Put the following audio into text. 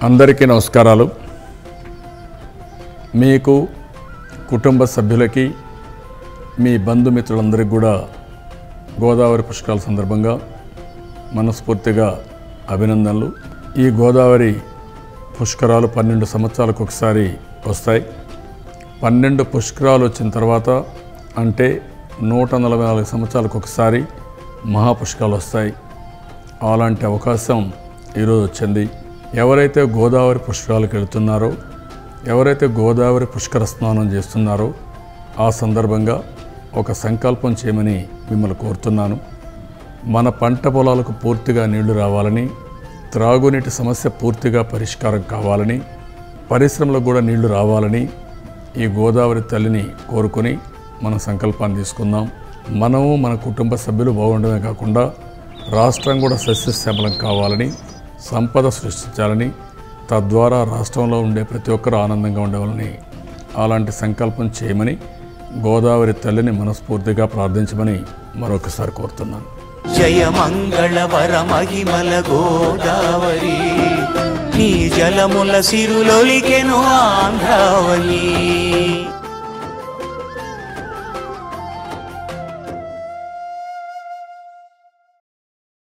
అందరికీ నమస్కారాలు। మీకు కుటుంబ సభ్యులకి మీ బంధుమిత్రులందరికీ కూడా గోదావరి పుష్కరాల సందర్భంగా మనస్ఫూర్తిగా అభినందనలు। ఈ గోదావరి పుష్కరాలు 12 సంవత్సరాలకు ఒకసారి వస్తాయి। 12 పుష్కరాలు వచ్చిన తర్వాత అంటే 144 సంవత్సరాలకు ఒకసారి మహాపుష్కరాలు వస్తాయి। అలాంటి అవకాశం ఈరోజు వచ్చింది। ఎవరైతే గోదావరి పుష్కరాలకు వెళ్తున్నారో, ఎవరైతే గోదావరి పుష్కర స్నానం చేస్తున్నారో ఆ సందర్భంగా ఒక సంకల్పం చేయమని మిమ్మల్ని కోరుతున్నాను। మన పంట పొలాలకు పూర్తిగా నీళ్లు రావాలని, త్రాగునీటి సమస్య పూర్తిగా పరిష్కారం కావాలని, పరిశ్రమలకు కూడా నీళ్లు రావాలని ఈ గోదావరి తల్లిని కోరుకొని మన సంకల్పాన్ని తీసుకుందాం। మనము మన కుటుంబ సభ్యులు బాగుండడమే కాకుండా రాష్ట్రం కూడా సస్యశ్యామలం కావాలని, సంపద సృష్టించాలని, తద్వారా రాష్ట్రంలో ఉండే ప్రతి ఒక్కరూ ఆనందంగా ఉండవాలని అలాంటి సంకల్పం చేయమని గోదావరి తల్లిని మనస్ఫూర్తిగా ప్రార్థించమని మరొకసారి కోరుతున్నాను। జయ మంగళ వర మహిమల గోదావరి, నీ జలముల సిరులొలికెను ఆంధ్రావళి।